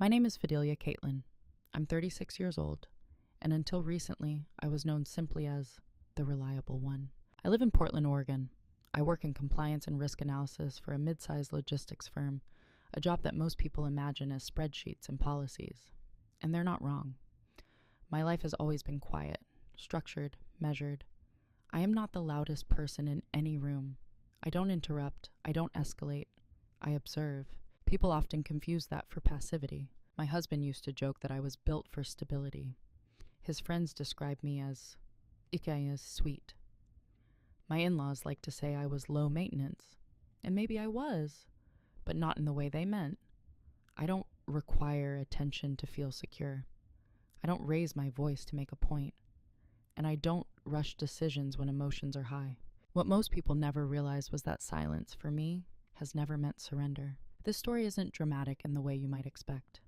My name is Fidelia Caitlin. I'm 36 years old, and until recently, I was known simply as the reliable one. I live in Portland, Oregon. I work in compliance and risk analysis for a mid-sized logistics firm, a job that most people imagine as spreadsheets and policies. And they're not wrong. My life has always been quiet, structured, measured. I am not the loudest person in any room. I don't interrupt. I don't escalate. I observe. People often confuse that for passivity. My husband used to joke that I was built for stability. His friends describe me as sweet. My in-laws like to say I was low maintenance, and maybe I was, but not in the way they meant. I don't require attention to feel secure. I don't raise my voice to make a point, and I don't rush decisions when emotions are high. What most people never realize was that silence, for me, has never meant surrender. This story isn't dramatic in the way you might expect.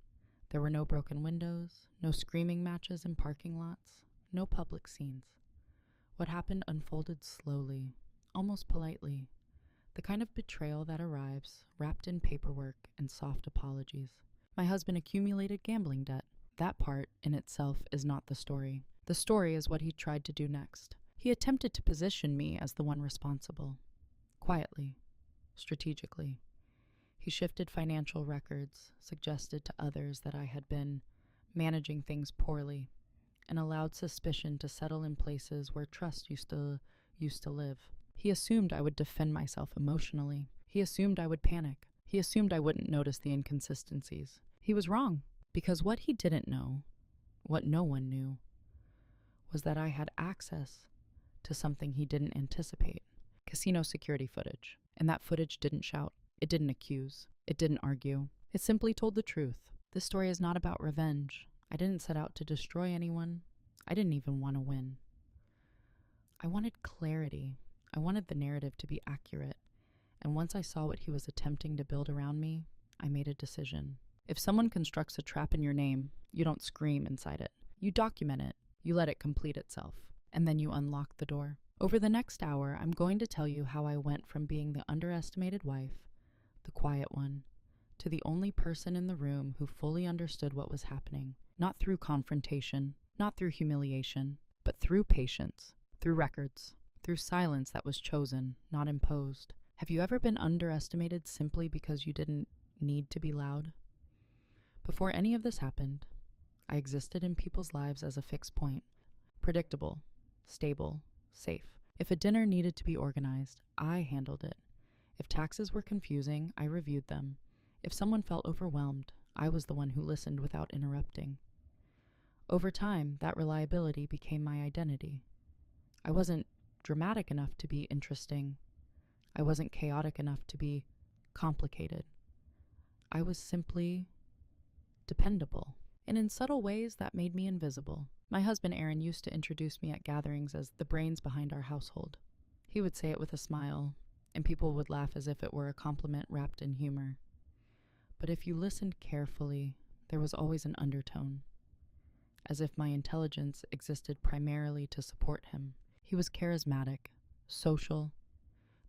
There were no broken windows, no screaming matches in parking lots, no public scenes. What happened unfolded slowly, almost politely, the kind of betrayal that arrives wrapped in paperwork and soft apologies. My husband accumulated gambling debt. That part, in itself, is not the story. The story is what he tried to do next. He attempted to position me as the one responsible. Quietly, strategically. He shifted financial records, suggested to others that I had been managing things poorly, and allowed suspicion to settle in places where trust used to live. He assumed I would defend myself emotionally. He assumed I would panic. He assumed I wouldn't notice the inconsistencies. He was wrong, because what he didn't know, what no one knew, was that I had access to something he didn't anticipate. Casino security footage. And that footage didn't shout. It didn't accuse. It didn't argue. It simply told the truth. This story is not about revenge. I didn't set out to destroy anyone. I didn't even want to win. I wanted clarity. I wanted the narrative to be accurate. And once I saw what he was attempting to build around me, I made a decision. If someone constructs a trap in your name, you don't scream inside it. You document it. You let it complete itself. And then you unlock the door. Over the next hour, I'm going to tell you how I went from being the underestimated wife, the quiet one, to the only person in the room who fully understood what was happening. Not through confrontation, not through humiliation, but through patience, through records, through silence that was chosen, not imposed. Have you ever been underestimated simply because you didn't need to be loud? Before any of this happened, I existed in people's lives as a fixed point, predictable, stable, safe. If a dinner needed to be organized, I handled it. If taxes were confusing, I reviewed them. If someone felt overwhelmed, I was the one who listened without interrupting. Over time, that reliability became my identity. I wasn't dramatic enough to be interesting. I wasn't chaotic enough to be complicated. I was simply dependable. And in subtle ways, that made me invisible. My husband Aaron used to introduce me at gatherings as the brains behind our household. He would say it with a smile, and people would laugh as if it were a compliment wrapped in humor. But if you listened carefully, there was always an undertone, as if my intelligence existed primarily to support him. He was charismatic, social,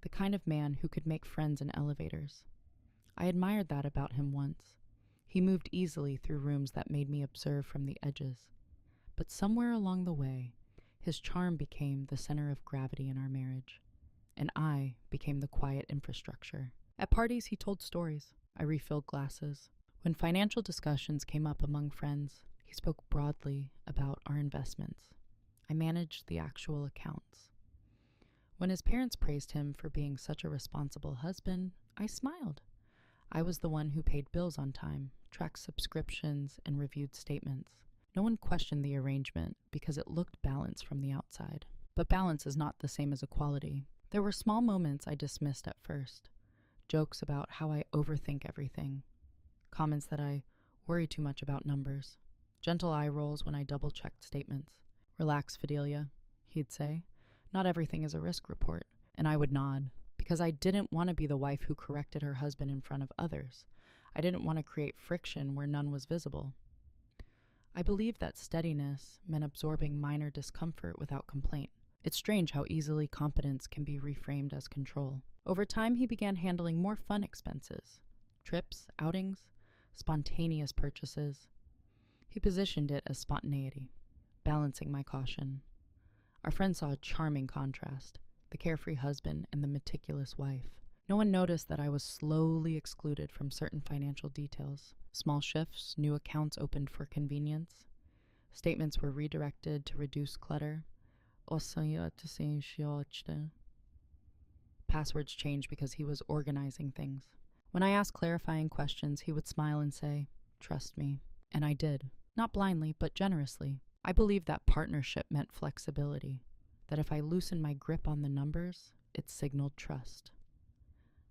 the kind of man who could make friends in elevators. I admired that about him once. He moved easily through rooms that made me observe from the edges. But somewhere along the way, his charm became the center of gravity in our marriage, and I became the quiet infrastructure. At parties, he told stories. I refilled glasses. When financial discussions came up among friends, he spoke broadly about our investments. I managed the actual accounts. When his parents praised him for being such a responsible husband, I smiled. I was the one who paid bills on time, tracked subscriptions, and reviewed statements. No one questioned the arrangement because it looked balanced from the outside. But balance is not the same as equality. There were small moments I dismissed at first. Jokes about how I overthink everything. Comments that I worry too much about numbers. Gentle eye rolls when I double-checked statements. "Relax, Fidelia," he'd say. "Not everything is a risk report." And I would nod, because I didn't want to be the wife who corrected her husband in front of others. I didn't want to create friction where none was visible. I believed that steadiness meant absorbing minor discomfort without complaint. It's strange how easily competence can be reframed as control. Over time, he began handling more fun expenses. Trips, outings, spontaneous purchases. He positioned it as spontaneity, balancing my caution. Our friend saw a charming contrast, the carefree husband and the meticulous wife. No one noticed that I was slowly excluded from certain financial details. Small shifts, new accounts opened for convenience. Statements were redirected to reduce clutter. Passwords changed because he was organizing things. When I asked clarifying questions, he would smile and say, "Trust me." And I did. Not blindly, but generously. I believed that partnership meant flexibility, that if I loosened my grip on the numbers, it signaled trust.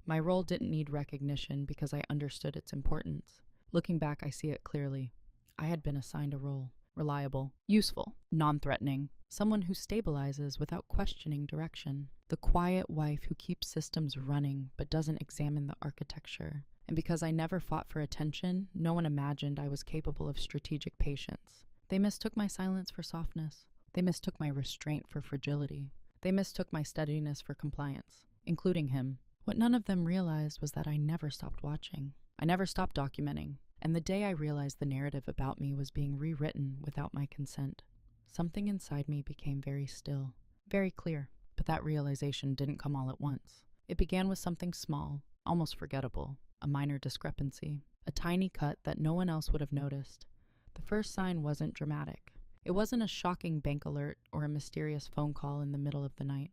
My role didn't need recognition because I understood its importance. Looking back, I see it clearly. I had been assigned a role: reliable, useful, non-threatening, someone who stabilizes without questioning direction, the quiet wife who keeps systems running but doesn't examine the architecture. And because I never fought for attention, no one imagined I was capable of strategic patience. They mistook my silence for softness. They mistook my restraint for fragility. They mistook my steadiness for compliance, including him. What none of them realized was that I never stopped watching. I never stopped documenting. And the day I realized the narrative about me was being rewritten without my consent, something inside me became very still, very clear. But that realization didn't come all at once. It began with something small, almost forgettable, a minor discrepancy, a tiny cut that no one else would have noticed. The first sign wasn't dramatic. It wasn't a shocking bank alert or a mysterious phone call in the middle of the night.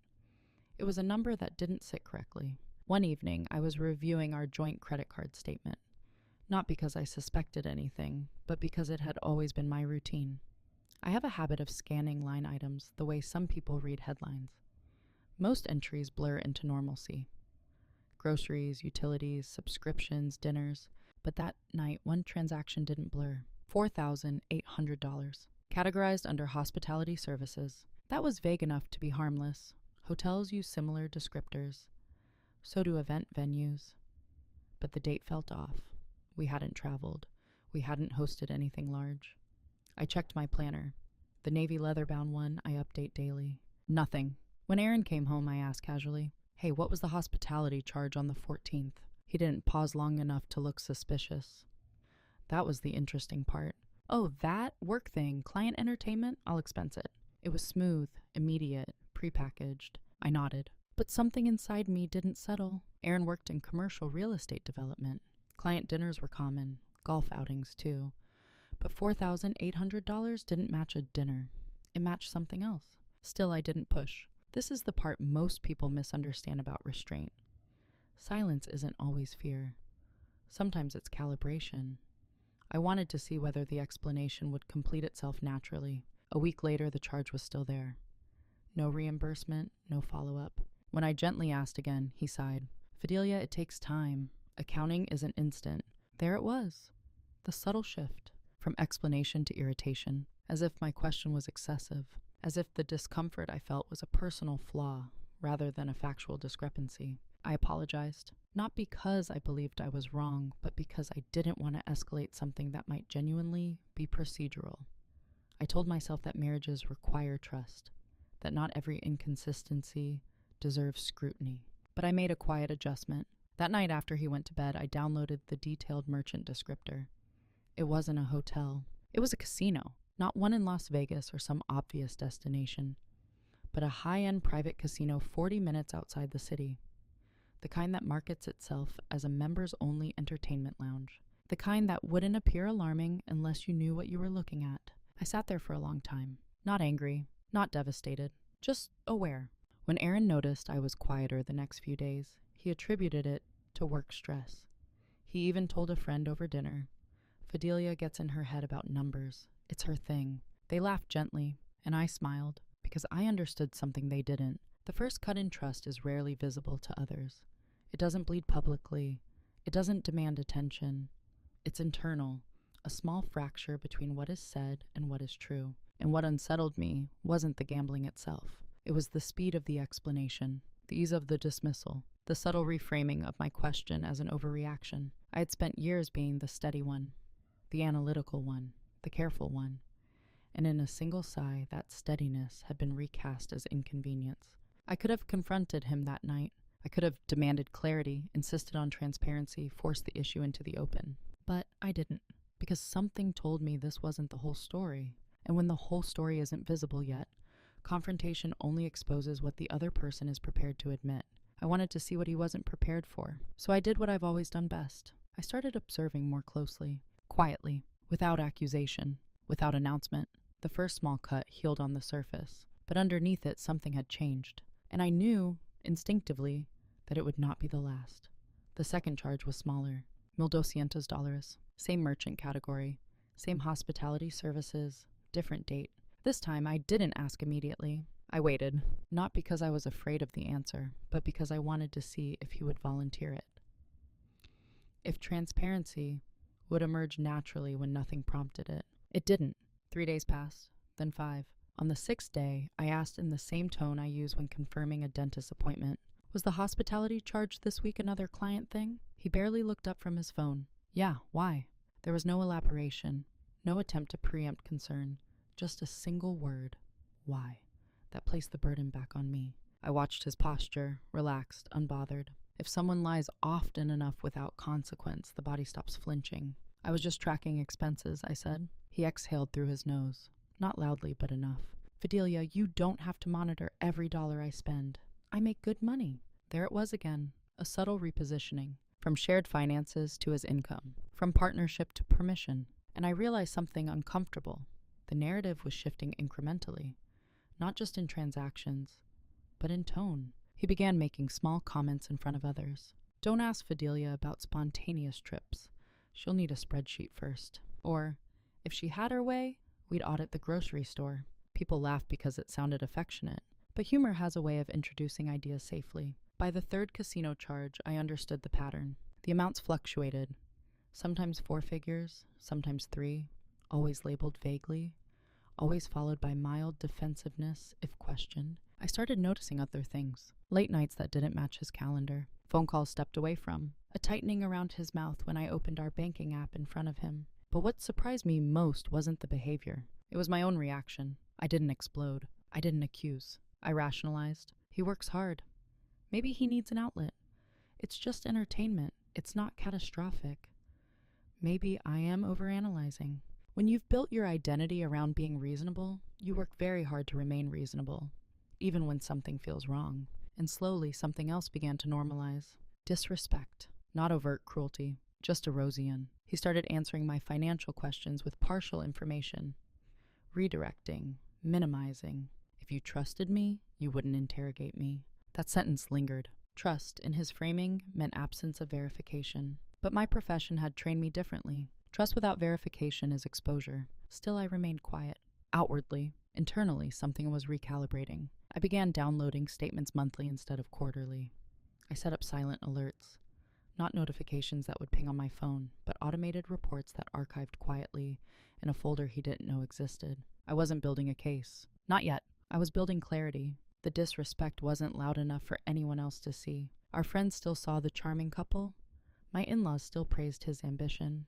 It was a number that didn't sit correctly. One evening, I was reviewing our joint credit card statement. Not because I suspected anything, but because it had always been my routine. I have a habit of scanning line items the way some people read headlines. Most entries blur into normalcy. Groceries, utilities, subscriptions, dinners. But that night, one transaction didn't blur. $4,800. Categorized under hospitality services. That was vague enough to be harmless. Hotels use similar descriptors. So do event venues. But the date felt off. We hadn't traveled. We hadn't hosted anything large. I checked my planner. The navy leather-bound one I update daily. Nothing. When Aaron came home, I asked casually, "Hey, what was the hospitality charge on the 14th? He didn't pause long enough to look suspicious. That was the interesting part. "Oh, that work thing, client entertainment? I'll expense it." It was smooth, immediate, prepackaged. I nodded. But something inside me didn't settle. Aaron worked in commercial real estate development. Client dinners were common, golf outings too. But $4,800 didn't match a dinner. It matched something else. Still, I didn't push. This is the part most people misunderstand about restraint. Silence isn't always fear. Sometimes it's calibration. I wanted to see whether the explanation would complete itself naturally. A week later, the charge was still there. No reimbursement, no follow-up. When I gently asked again, he sighed. "Fidelia, it takes time. Accounting isn't instant." There it was. The subtle shift. From explanation to irritation. As if my question was excessive. As if the discomfort I felt was a personal flaw, rather than a factual discrepancy. I apologized. Not because I believed I was wrong, but because I didn't want to escalate something that might genuinely be procedural. I told myself that marriages require trust, that not every inconsistency deserves scrutiny. But I made a quiet adjustment. That night after he went to bed, I downloaded the detailed merchant descriptor. It wasn't a hotel. It was a casino, not one in Las Vegas or some obvious destination, but a high-end private casino 40 minutes outside the city. The kind that markets itself as a members-only entertainment lounge. The kind that wouldn't appear alarming unless you knew what you were looking at. I sat there for a long time, not angry, not devastated, just aware. When Aaron noticed I was quieter the next few days, he attributed it to work stress. He even told a friend over dinner, "Fidelia gets in her head about numbers. It's her thing." They laughed gently, and I smiled, because I understood something they didn't. The first cut in trust is rarely visible to others. It doesn't bleed publicly. It doesn't demand attention. It's internal, a small fracture between what is said and what is true. And what unsettled me wasn't the gambling itself. It was the speed of the explanation, the ease of the dismissal, the subtle reframing of my question as an overreaction. I had spent years being the steady one, the analytical one, the careful one. And in a single sigh, that steadiness had been recast as inconvenience. I could have confronted him that night. I could have demanded clarity, insisted on transparency, forced the issue into the open. But I didn't, because something told me this wasn't the whole story. And when the whole story isn't visible yet, confrontation only exposes what the other person is prepared to admit. I wanted to see what he wasn't prepared for, so I did what I've always done best. I started observing more closely, quietly, without accusation, without announcement. The first small cut healed on the surface, but underneath it something had changed, and I knew, instinctively, that it would not be the last. The second charge was smaller, $1,200, same merchant category, same hospitality services, different date. This time I didn't ask immediately. I waited, not because I was afraid of the answer, but because I wanted to see if he would volunteer it. If transparency would emerge naturally when nothing prompted it. It didn't. 3 days passed, then 5. On the 6th day, I asked in the same tone I use when confirming a dentist appointment, "Was the hospitality charge this week another client thing?" He barely looked up from his phone. "Yeah, why?" There was no elaboration, no attempt to preempt concern, just a single word, "Why?" That placed the burden back on me. I watched his posture, relaxed, unbothered. If someone lies often enough without consequence, the body stops flinching. "I was just tracking expenses," I said. He exhaled through his nose. Not loudly, but enough. "Fidelia, you don't have to monitor every dollar I spend. I make good money." There it was again, a subtle repositioning, from shared finances to his income, from partnership to permission. And I realized something uncomfortable. The narrative was shifting incrementally, not just in transactions, but in tone. He began making small comments in front of others. "Don't ask Fidelia about spontaneous trips. She'll need a spreadsheet first." Or, "If she had her way, we'd audit the grocery store." People laughed because it sounded affectionate, but humor has a way of introducing ideas safely. By the third casino charge, I understood the pattern. The amounts fluctuated, sometimes 4 figures, sometimes 3, always labeled vaguely, always followed by mild defensiveness if questioned. I started noticing other things. Late nights that didn't match his calendar. Phone calls stepped away from. A tightening around his mouth when I opened our banking app in front of him. But what surprised me most wasn't the behavior. It was my own reaction. I didn't explode. I didn't accuse. I rationalized. He works hard. Maybe he needs an outlet. It's just entertainment. It's not catastrophic. Maybe I am overanalyzing. When you've built your identity around being reasonable, you work very hard to remain reasonable, even when something feels wrong. And slowly, something else began to normalize. Disrespect. Not overt cruelty, just Erosian. He started answering my financial questions with partial information. Redirecting. Minimizing. "If you trusted me, you wouldn't interrogate me." That sentence lingered. Trust, in his framing, meant absence of verification. But my profession had trained me differently. Trust without verification is exposure. Still, I remained quiet. Outwardly, internally, something was recalibrating. I began downloading statements monthly instead of quarterly. I set up silent alerts. Not notifications that would ping on my phone, but automated reports that archived quietly in a folder he didn't know existed. I wasn't building a case. Not yet. I was building clarity. The disrespect wasn't loud enough for anyone else to see. Our friends still saw the charming couple. My in-laws still praised his ambition.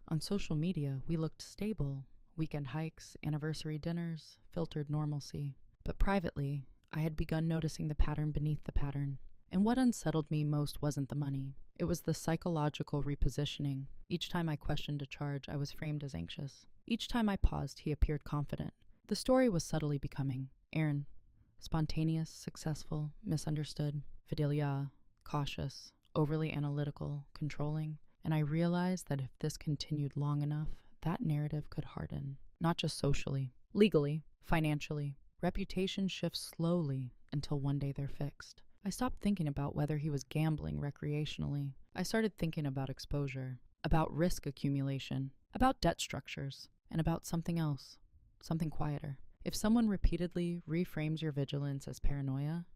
On social media, we looked stable. Weekend hikes, anniversary dinners, filtered normalcy. But privately, I had begun noticing the pattern beneath the pattern. And what unsettled me most wasn't the money. It was the psychological repositioning. Each time I questioned a charge, I was framed as anxious. Each time I paused, he appeared confident. The story was subtly becoming Aaron. Spontaneous, successful, misunderstood. Fidelia, cautious, overly analytical, controlling. And I realized that if this continued long enough, that narrative could harden. Not just socially, legally, financially. Reputation shifts slowly until one day they're fixed. I stopped thinking about whether he was gambling recreationally. I started thinking about exposure, about risk accumulation, about debt structures, and about something else, something quieter. If someone repeatedly reframes your vigilance as paranoia,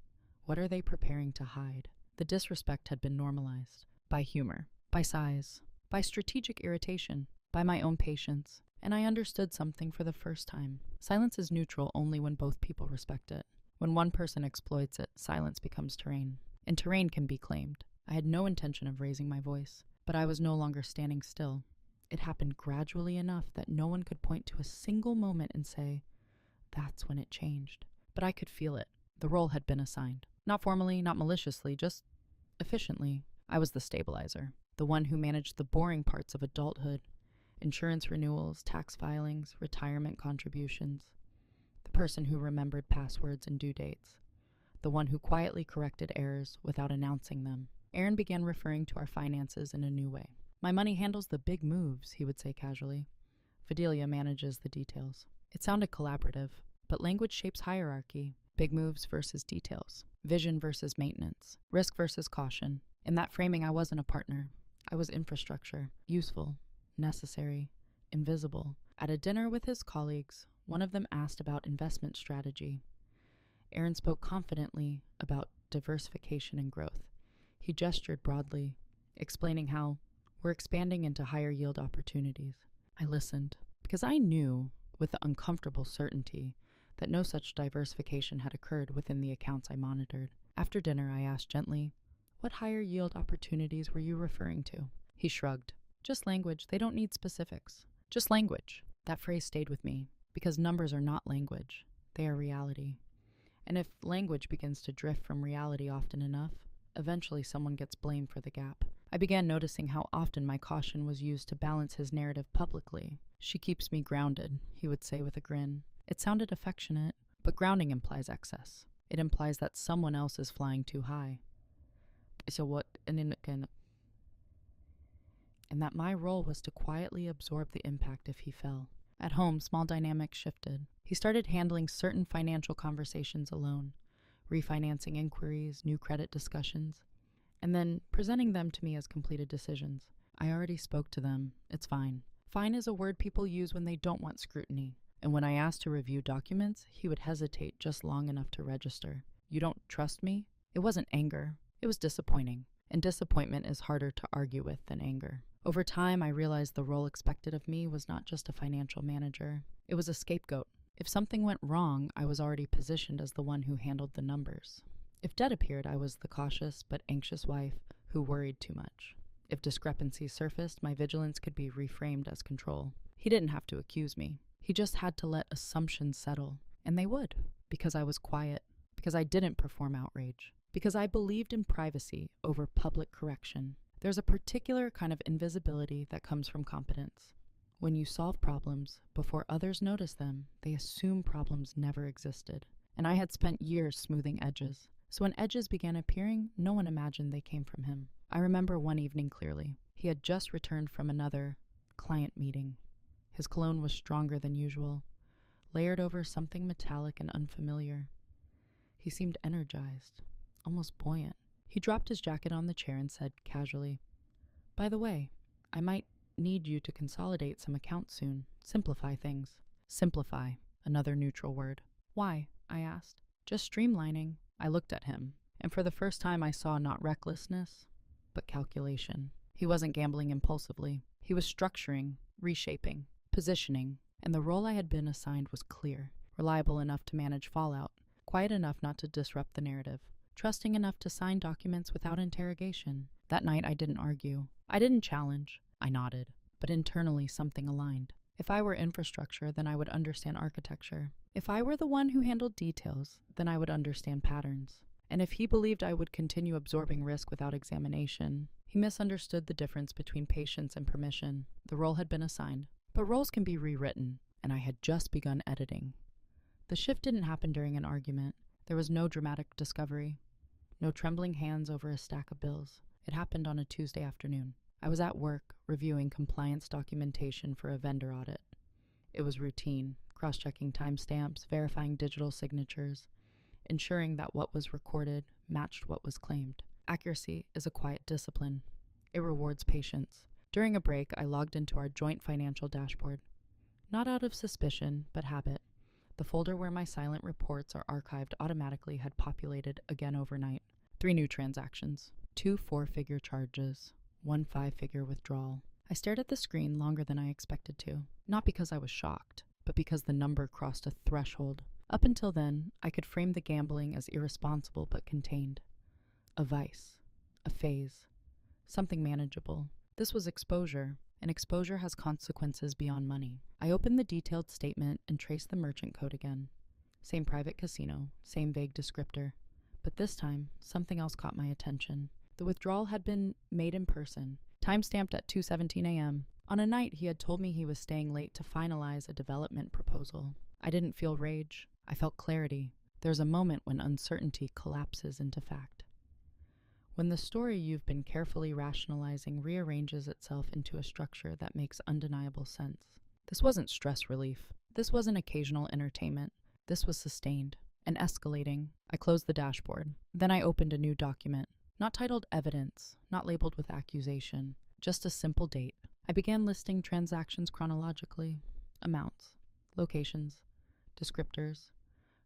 what are they preparing to hide? The disrespect had been normalized by humor, by size, by strategic irritation, by my own patience, and I understood something for the first time. Silence is neutral only when both people respect it. When one person exploits it, silence becomes terrain, and terrain can be claimed. I had no intention of raising my voice, but I was no longer standing still. It happened gradually enough that no one could point to a single moment and say, "That's when it changed." But I could feel it. The role had been assigned. Not formally, not maliciously, just efficiently. I was the stabilizer. the one who managed the boring parts of adulthood, insurance renewals, tax filings, retirement contributions, the person who remembered passwords and due dates, the one who quietly corrected errors without announcing them. Aaron began referring to our finances in a new way. My money handles the big moves, he would say casually. Fidelia manages the details. It sounded collaborative, but language shapes hierarchy. Big moves versus details. Vision versus maintenance. Risk versus caution. In that framing, I wasn't a partner. I was infrastructure. Useful. Necessary. Invisible. At a dinner with his colleagues, one of them asked about investment strategy. Aaron spoke confidently about diversification and growth. He gestured broadly, explaining how we're expanding into higher yield opportunities. I listened, because I knew, with the uncomfortable certainty, that no such diversification had occurred within the accounts I monitored. After dinner, I asked gently, "What higher yield opportunities were you referring to?" He shrugged. "Just language. They don't need specifics. Just language." That phrase stayed with me, because numbers are not language. They are reality. And if language begins to drift from reality often enough, eventually someone gets blamed for the gap. I began noticing how often my caution was used to balance his narrative publicly. "She keeps me grounded," he would say with a grin. It sounded affectionate, but grounding implies excess. It implies that someone else is flying too high. And that my role was to quietly absorb the impact if he fell. At home, small dynamics shifted. He started handling certain financial conversations alone, refinancing inquiries, new credit discussions, and then presenting them to me as completed decisions. I already spoke to them. It's fine. Fine is a word people use when they don't want scrutiny. And when I asked to review documents, he would hesitate just long enough to register. "You don't trust me?" It wasn't anger. It was disappointing. And disappointment is harder to argue with than anger. Over time, I realized the role expected of me was not just a financial manager. It was a scapegoat. If something went wrong, I was already positioned as the one who handled the numbers. If debt appeared, I was the cautious but anxious wife who worried too much. If discrepancies surfaced, my vigilance could be reframed as control. He didn't have to accuse me. He just had to let assumptions settle. And they would, because I was quiet, because I didn't perform outrage, because I believed in privacy over public correction. There's a particular kind of invisibility that comes from competence. When you solve problems before others notice them, they assume problems never existed. And I had spent years smoothing edges. So when edges began appearing, no one imagined they came from him. I remember one evening clearly. He had just returned from another client meeting. His cologne was stronger than usual, layered over something metallic and unfamiliar. He seemed energized, almost buoyant. He dropped his jacket on the chair and said casually, "By the way, I might need you to consolidate some accounts soon. Simplify things." Simplify, another neutral word. "Why?" I asked. "Just streamlining." I looked at him, and for the first time I saw not recklessness, but calculation. He wasn't gambling impulsively. He was structuring, reshaping, positioning, and the role I had been assigned was clear, reliable enough to manage fallout, quiet enough not to disrupt the narrative, trusting enough to sign documents without interrogation. That night I didn't argue. I didn't challenge. I nodded, but internally something aligned. If I were infrastructure, then I would understand architecture. If I were the one who handled details, then I would understand patterns. And if he believed I would continue absorbing risk without examination, he misunderstood the difference between patience and permission. The role had been assigned. But roles can be rewritten, and I had just begun editing. The shift didn't happen during an argument. There was no dramatic discovery, no trembling hands over a stack of bills. It happened on a Tuesday afternoon. I was at work, reviewing compliance documentation for a vendor audit. It was routine, cross-checking timestamps, verifying digital signatures, ensuring that what was recorded matched what was claimed. Accuracy is a quiet discipline. It rewards patience. During a break, I logged into our joint financial dashboard. Not out of suspicion, but habit. The folder where my silent reports are archived automatically had populated again overnight. 3 new transactions, 2 4-figure charges, 1 5-figure withdrawal. I stared at the screen longer than I expected to, not because I was shocked, but because the number crossed a threshold. Up until then, I could frame the gambling as irresponsible but contained. A vice, a phase, something manageable. This was exposure, and exposure has consequences beyond money. I opened the detailed statement and traced the merchant code again. Same private casino, same vague descriptor. But this time, something else caught my attention. The withdrawal had been made in person, Timestamped at 2:17 a.m. On a night he had told me he was staying late to finalize a development proposal. I didn't feel rage. I felt clarity. There's a moment when uncertainty collapses into fact. When the story you've been carefully rationalizing rearranges itself into a structure that makes undeniable sense. This wasn't stress relief. This wasn't occasional entertainment. This was sustained and escalating. I closed the dashboard. Then I opened a new document, not titled evidence, not labeled with accusation, just a simple date. I began listing transactions chronologically, amounts, locations, descriptors,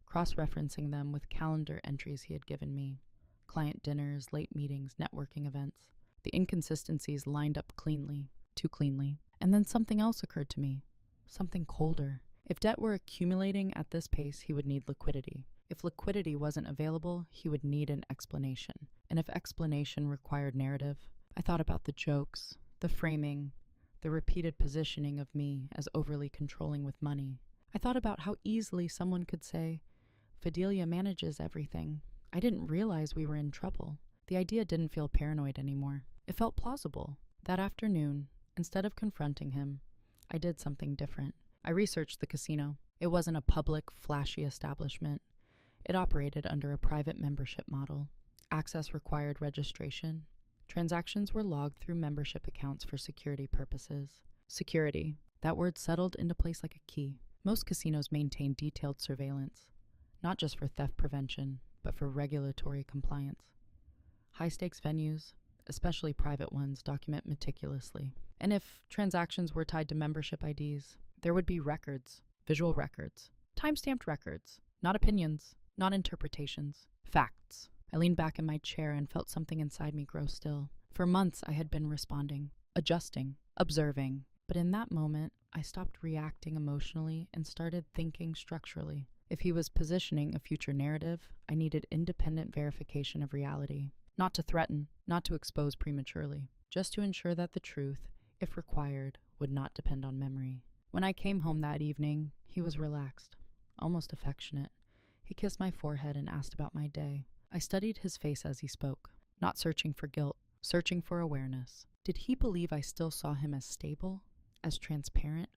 cross-referencing them with calendar entries he had given me. Client dinners, late meetings, networking events. The inconsistencies lined up cleanly, too cleanly. And then something else occurred to me. Something colder. If debt were accumulating at this pace, he would need liquidity. If liquidity wasn't available, he would need an explanation. And if explanation required narrative, I thought about the jokes, the framing, the repeated positioning of me as overly controlling with money. I thought about how easily someone could say, Fidelia manages everything. I didn't realize we were in trouble. The idea didn't feel paranoid anymore. It felt plausible. That afternoon, instead of confronting him, I did something different. I researched the casino. It wasn't a public, flashy establishment. It operated under a private membership model. Access required registration. Transactions were logged through membership accounts for security purposes. Security. That word settled into place like a key. Most casinos maintain detailed surveillance, not just for theft prevention, but for regulatory compliance. High-stakes venues, especially private ones, document meticulously. And if transactions were tied to membership IDs, there would be records, visual records, time-stamped records, not opinions, not interpretations, facts. I leaned back in my chair and felt something inside me grow still. For months, I had been responding, adjusting, observing. But in that moment, I stopped reacting emotionally and started thinking structurally. If he was positioning a future narrative, I needed independent verification of reality. Not to threaten, not to expose prematurely, just to ensure that the truth, if required, would not depend on memory. When I came home that evening, he was relaxed, almost affectionate. He kissed my forehead and asked about my day. I studied his face as he spoke, not searching for guilt, searching for awareness. Did he believe I still saw him as stable, as transparent?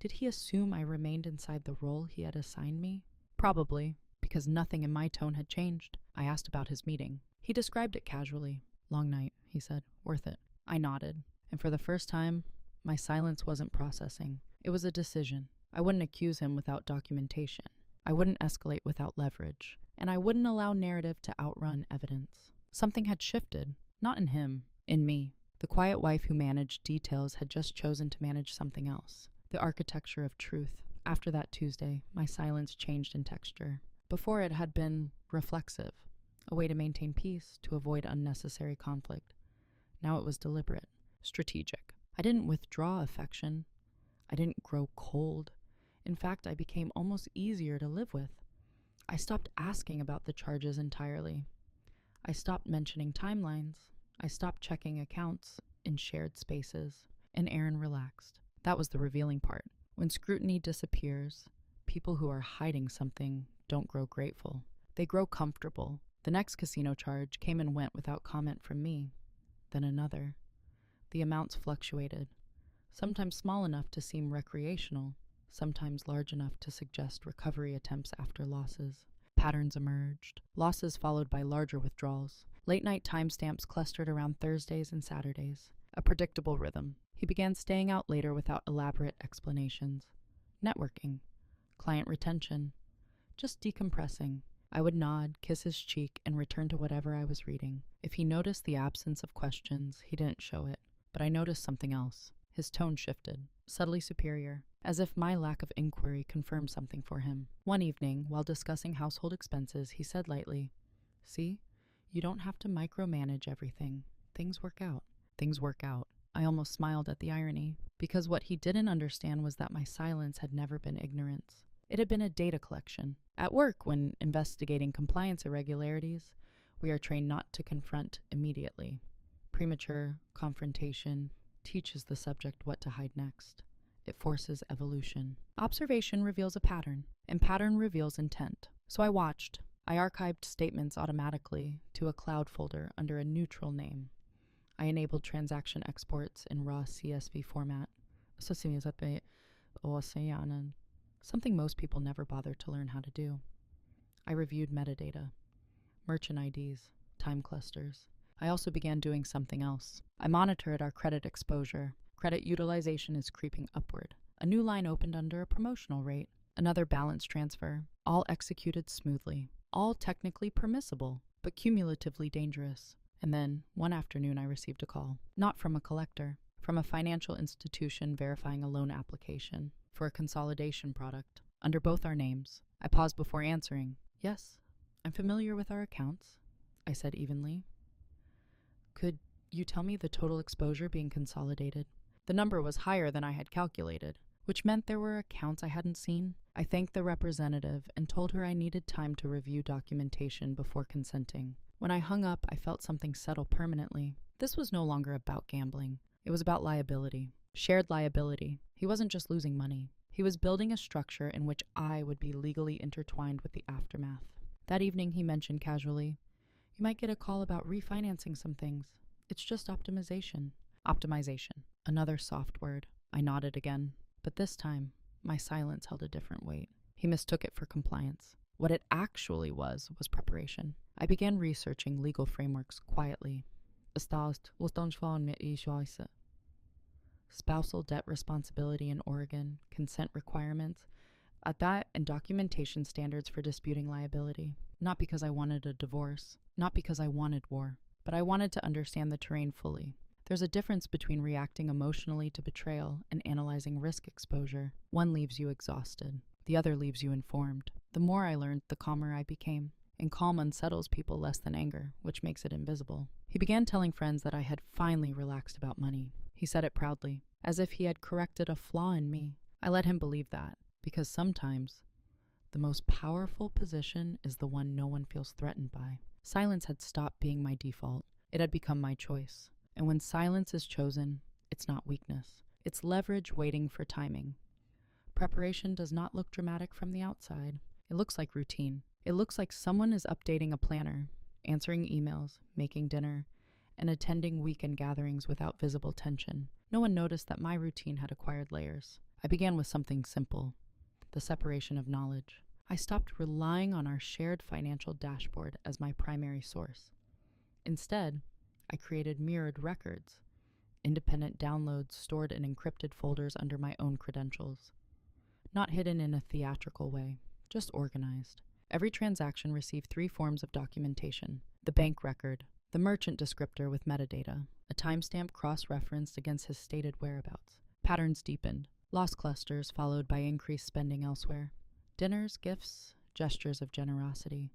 Did he assume I remained inside the role he had assigned me? Probably, because nothing in my tone had changed. I asked about his meeting. He described it casually. Long night, he said. Worth it. I nodded. And for the first time, my silence wasn't processing. It was a decision. I wouldn't accuse him without documentation. I wouldn't escalate without leverage. And I wouldn't allow narrative to outrun evidence. Something had shifted. Not in him. In me. The quiet wife who managed details had just chosen to manage something else. The architecture of truth. After that Tuesday, my silence changed in texture. Before it had been reflexive, a way to maintain peace, to avoid unnecessary conflict. Now it was deliberate, strategic. I didn't withdraw affection. I didn't grow cold. In fact, I became almost easier to live with. I stopped asking about the charges entirely. I stopped mentioning timelines. I stopped checking accounts in shared spaces. And Aaron relaxed. That was the revealing part. When scrutiny disappears, people who are hiding something don't grow grateful. They grow comfortable. The next casino charge came and went without comment from me. Then another. The amounts fluctuated. Sometimes small enough to seem recreational, sometimes large enough to suggest recovery attempts after losses. Patterns emerged. Losses followed by larger withdrawals. Late-night timestamps clustered around Thursdays and Saturdays. A predictable rhythm. He began staying out later without elaborate explanations. Networking. Client retention. Just decompressing. I would nod, kiss his cheek, and return to whatever I was reading. If he noticed the absence of questions, he didn't show it. But I noticed something else. His tone shifted, subtly superior, as if my lack of inquiry confirmed something for him. One evening, while discussing household expenses, he said lightly, "See, you don't have to micromanage everything. Things work out." Things work out. I almost smiled at the irony, because what he didn't understand was that my silence had never been ignorance. It had been a data collection. At work, when investigating compliance irregularities, we are trained not to confront immediately. Premature confrontation teaches the subject what to hide next. It forces evolution. Observation reveals a pattern, and pattern reveals intent. So I watched. I archived statements automatically to a cloud folder under a neutral name. I enabled transaction exports in raw CSV format. Something most people never bother to learn how to do. I reviewed metadata, merchant IDs, time clusters. I also began doing something else. I monitored our credit exposure. Credit utilization is creeping upward. A new line opened under a promotional rate. Another balance transfer. All executed smoothly. All technically permissible, but cumulatively dangerous. And then, one afternoon, I received a call. Not from a collector. From a financial institution verifying a loan application for a consolidation product under both our names. I paused before answering. Yes, I'm familiar with our accounts, I said evenly. Could you tell me the total exposure being consolidated? The number was higher than I had calculated, which meant there were accounts I hadn't seen. I thanked the representative and told her I needed time to review documentation before consenting. When I hung up, I felt something settle permanently. This was no longer about gambling. It was about liability. Shared liability. He wasn't just losing money. He was building a structure in which I would be legally intertwined with the aftermath. That evening, he mentioned casually, "You might get a call about refinancing some things. It's just optimization." Optimization. Another soft word. I nodded again. But this time, my silence held a different weight. He mistook it for compliance. What it actually was preparation. I began researching legal frameworks quietly. Spousal debt responsibility in Oregon, consent requirements, and documentation standards for disputing liability. Not because I wanted a divorce, not because I wanted war, but I wanted to understand the terrain fully. There's a difference between reacting emotionally to betrayal and analyzing risk exposure. One leaves you exhausted. The other leaves you informed. The more I learned, the calmer I became. And calm unsettles people less than anger, which makes it invisible. He began telling friends that I had finally relaxed about money. He said it proudly, as if he had corrected a flaw in me. I let him believe that, because sometimes the most powerful position is the one no one feels threatened by. Silence had stopped being my default. It had become my choice. And when silence is chosen, it's not weakness. It's leverage waiting for timing. Preparation does not look dramatic from the outside. It looks like routine. It looks like someone is updating a planner, answering emails, making dinner, and attending weekend gatherings without visible tension. No one noticed that my routine had acquired layers. I began with something simple, the separation of knowledge. I stopped relying on our shared financial dashboard as my primary source. Instead, I created mirrored records, independent downloads stored in encrypted folders under my own credentials. Not hidden in a theatrical way, just organized. Every transaction received 3 forms of documentation: the bank record, the merchant descriptor with metadata, a timestamp cross-referenced against his stated whereabouts. Patterns deepened, loss clusters followed by increased spending elsewhere. Dinners, gifts, gestures of generosity.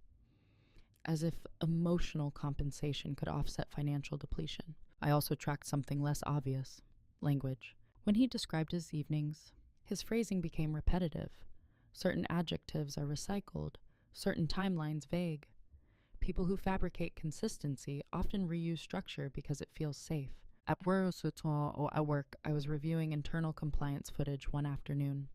As if emotional compensation could offset financial depletion. I also tracked something less obvious: language. When he described his evenings, his phrasing became repetitive. Certain adjectives are recycled, certain timelines vague. People who fabricate consistency often reuse structure because it feels safe. At work, I was reviewing internal compliance footage one afternoon.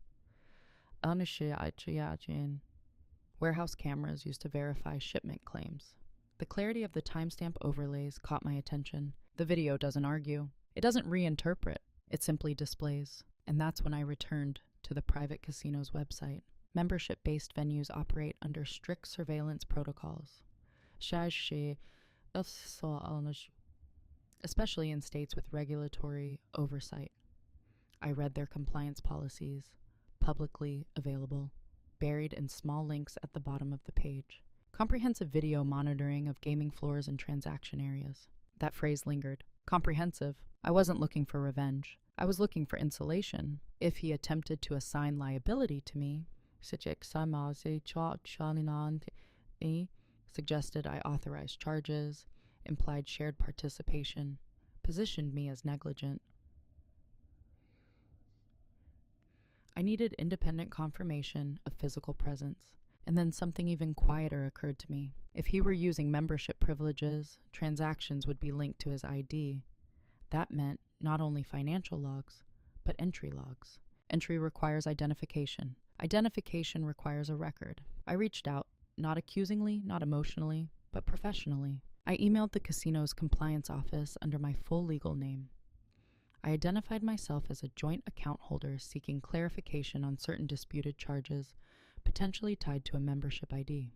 Warehouse cameras used to verify shipment claims. The clarity of the timestamp overlays caught my attention. The video doesn't argue. It doesn't reinterpret. It simply displays. And that's when I returned to the private casino's website. Membership-based venues operate under strict surveillance protocols, especially in states with regulatory oversight. I read their compliance policies, publicly available, buried in small links at the bottom of the page. Comprehensive video monitoring of gaming floors and transaction areas. That phrase lingered. Comprehensive. I wasn't looking for revenge. I was looking for insulation. If he attempted to assign liability to me, suggested I authorized charges, implied shared participation, positioned me as negligent. I needed independent confirmation of physical presence. And then something even quieter occurred to me. If he were using membership privileges, transactions would be linked to his ID. That meant not only financial logs, but entry logs. Entry requires identification. Identification requires a record. I reached out, not accusingly, not emotionally, but professionally. I emailed the casino's compliance office under my full legal name. I identified myself as a joint account holder seeking clarification on certain disputed charges, potentially tied to a membership ID.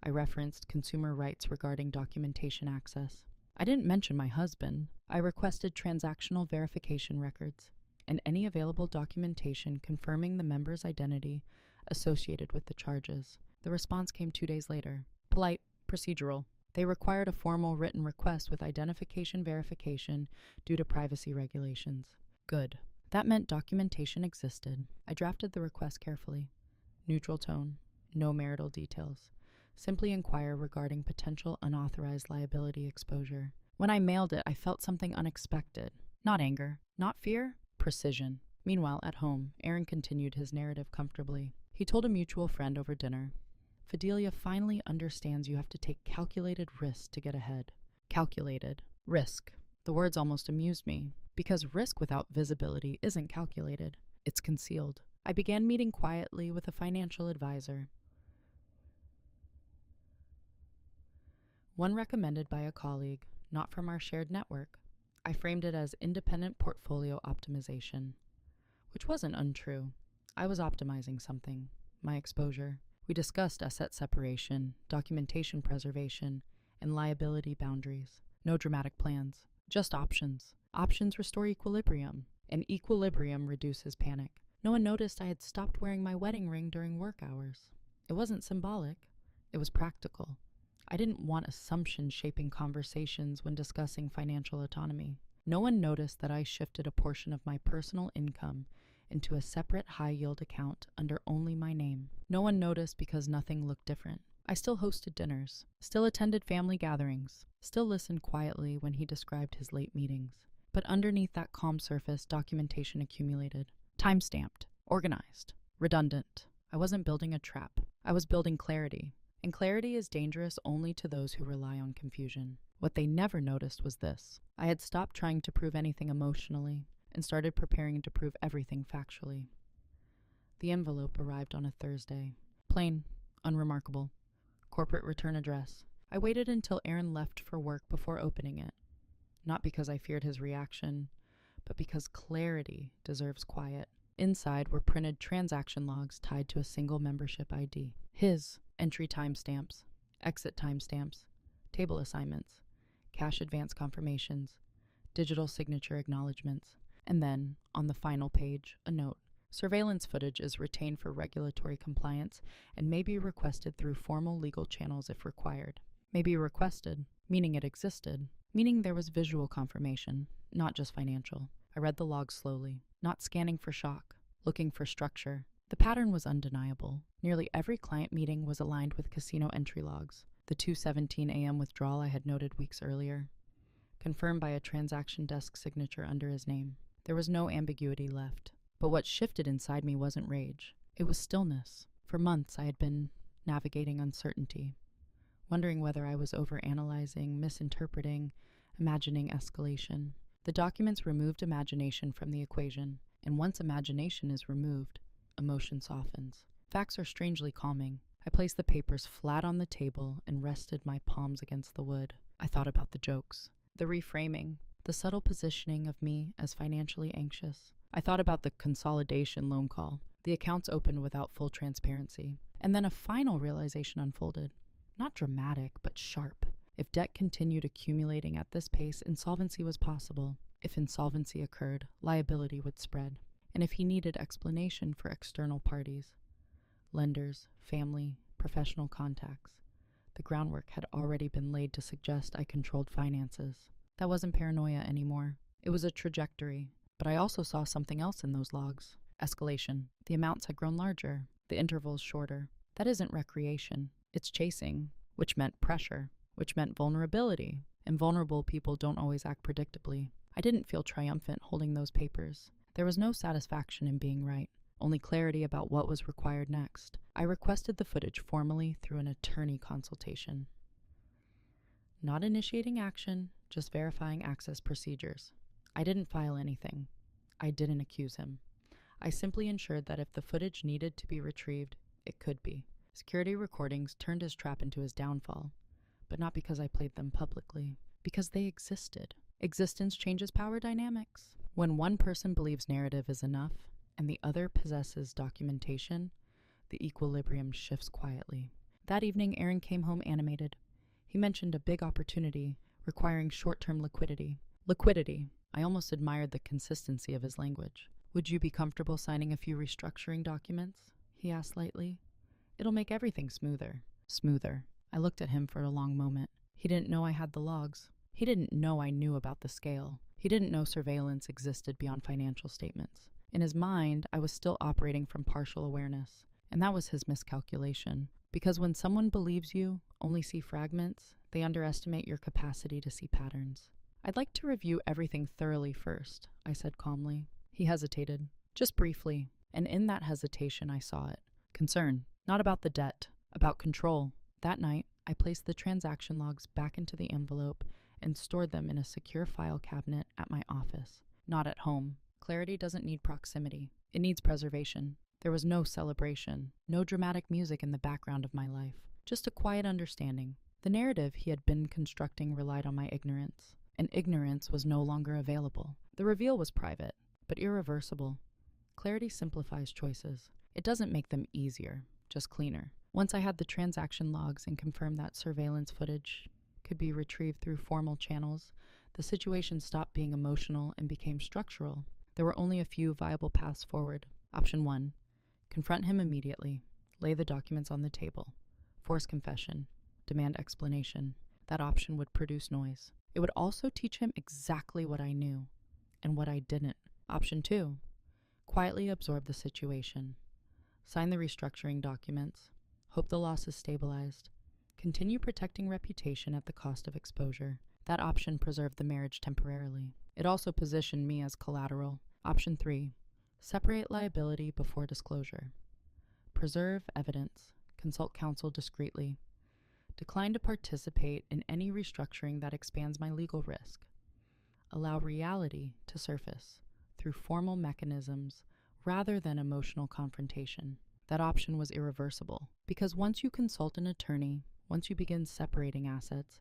I referenced consumer rights regarding documentation access. I didn't mention my husband. I requested transactional verification records and any available documentation confirming the member's identity associated with the charges. The response came 2 days later. Polite, procedural. They required a formal written request with identification verification due to privacy regulations. Good. That meant documentation existed. I drafted the request carefully. Neutral tone, no marital details. Simply inquire regarding potential unauthorized liability exposure. When I mailed it, I felt something unexpected. Not anger, not fear, precision. Meanwhile, at home, Aaron continued his narrative comfortably. He told a mutual friend over dinner, Fidelia finally understands you have to take calculated risks to get ahead. Calculated. Risk. The words almost amused me, because risk without visibility isn't calculated. It's concealed. I began meeting quietly with a financial advisor. One recommended by a colleague, not from our shared network. I framed it as independent portfolio optimization, which wasn't untrue. I was optimizing something, my exposure. We discussed asset separation, documentation preservation, and liability boundaries. No dramatic plans, just options. Options restore equilibrium, and equilibrium reduces panic. No one noticed I had stopped wearing my wedding ring during work hours. It wasn't symbolic, it was practical. I didn't want assumptions shaping conversations when discussing financial autonomy. No one noticed that I shifted a portion of my personal income into a separate high-yield account under only my name. No one noticed because nothing looked different. I still hosted dinners, still attended family gatherings, still listened quietly when he described his late meetings. But underneath that calm surface, documentation accumulated. Time-stamped, organized, redundant. I wasn't building a trap. I was building clarity. And clarity is dangerous only to those who rely on confusion. What they never noticed was this. I had stopped trying to prove anything emotionally and started preparing to prove everything factually. The envelope arrived on a Thursday. Plain, unremarkable. Corporate return address. I waited until Aaron left for work before opening it. Not because I feared his reaction, but because clarity deserves quiet. Inside were printed transaction logs tied to a single membership ID. His entry timestamps, exit timestamps, table assignments, cash advance confirmations, digital signature acknowledgments, and then, on the final page, a note. Surveillance footage is retained for regulatory compliance and may be requested through formal legal channels if required. May be requested, meaning it existed, meaning there was visual confirmation, not just financial. I read the logs slowly, not scanning for shock, looking for structure. The pattern was undeniable. Nearly every client meeting was aligned with casino entry logs. The 2:17 a.m. withdrawal I had noted weeks earlier, confirmed by a transaction desk signature under his name. There was no ambiguity left. But what shifted inside me wasn't rage. It was stillness. For months I had been navigating uncertainty, wondering whether I was overanalyzing, misinterpreting, imagining escalation. The documents removed imagination from the equation, and once imagination is removed, emotion softens. Facts are strangely calming. I placed the papers flat on the table and rested my palms against the wood. I thought about the jokes, the reframing, the subtle positioning of me as financially anxious. I thought about the consolidation loan call, the accounts opened without full transparency, and then a final realization unfolded. Not dramatic, but sharp. If debt continued accumulating at this pace, insolvency was possible. If insolvency occurred, liability would spread. And if he needed explanation for external parties, lenders, family, professional contacts, the groundwork had already been laid to suggest I controlled finances. That wasn't paranoia anymore. It was a trajectory. But I also saw something else in those logs. Escalation. The amounts had grown larger, the intervals shorter. That isn't recreation. It's chasing, which meant pressure, which meant vulnerability. And vulnerable people don't always act predictably. I didn't feel triumphant holding those papers. There was no satisfaction in being right, only clarity about what was required next. I requested the footage formally through an attorney consultation. Not initiating action, just verifying access procedures. I didn't file anything. I didn't accuse him. I simply ensured that if the footage needed to be retrieved, it could be. Security recordings turned his trap into his downfall, but not because I played them publicly, because they existed. Existence changes power dynamics. When one person believes narrative is enough and the other possesses documentation, the equilibrium shifts quietly. That evening, Aaron came home animated. He mentioned a big opportunity requiring short-term liquidity. Liquidity. I almost admired the consistency of his language. Would you be comfortable signing a few restructuring documents? He asked lightly. It'll make everything smoother. Smoother. I looked at him for a long moment. He didn't know I had the logs. He didn't know I knew about the scale. He didn't know surveillance existed beyond financial statements. In his mind, I was still operating from partial awareness. And that was his miscalculation. Because when someone believes you only see fragments, they underestimate your capacity to see patterns. I'd like to review everything thoroughly first, I said calmly. He hesitated, just briefly, and in that hesitation I saw it. Concern, not about the debt, about control. That night, I placed the transaction logs back into the envelope and stored them in a secure file cabinet at my office, not at home. Clarity doesn't need proximity. It needs preservation. There was no celebration, no dramatic music in the background of my life, just a quiet understanding. The narrative he had been constructing relied on my ignorance, and ignorance was no longer available. The reveal was private, but irreversible. Clarity simplifies choices. It doesn't make them easier, just cleaner. Once I had the transaction logs and confirmed that surveillance footage could be retrieved through formal channels, the situation stopped being emotional and became structural. There were only a few viable paths forward. Option 1. Confront him immediately. Lay the documents on the table. Force confession. Demand explanation. That option would produce noise. It would also teach him exactly what I knew and what I didn't. Option 2. Quietly absorb the situation. Sign the restructuring documents. Hope the loss is stabilized. Continue protecting reputation at the cost of exposure. That option preserved the marriage temporarily. It also positioned me as collateral. Option 3. Separate liability before disclosure. Preserve evidence. Consult counsel discreetly. Decline to participate in any restructuring that expands my legal risk. Allow reality to surface through formal mechanisms rather than emotional confrontation. That option was irreversible, because once you consult an attorney, once you begin separating assets,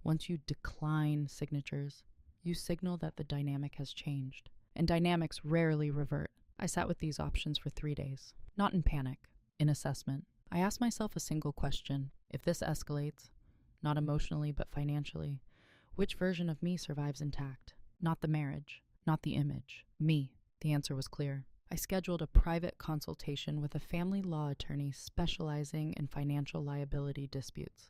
once you decline signatures, you signal that the dynamic has changed. And dynamics rarely revert. I sat with these options for 3 days, not in panic, in assessment. I asked myself a single question. If this escalates, not emotionally but financially, which version of me survives intact? Not the marriage, not the image, me. The answer was clear. I scheduled a private consultation with a family law attorney specializing in financial liability disputes.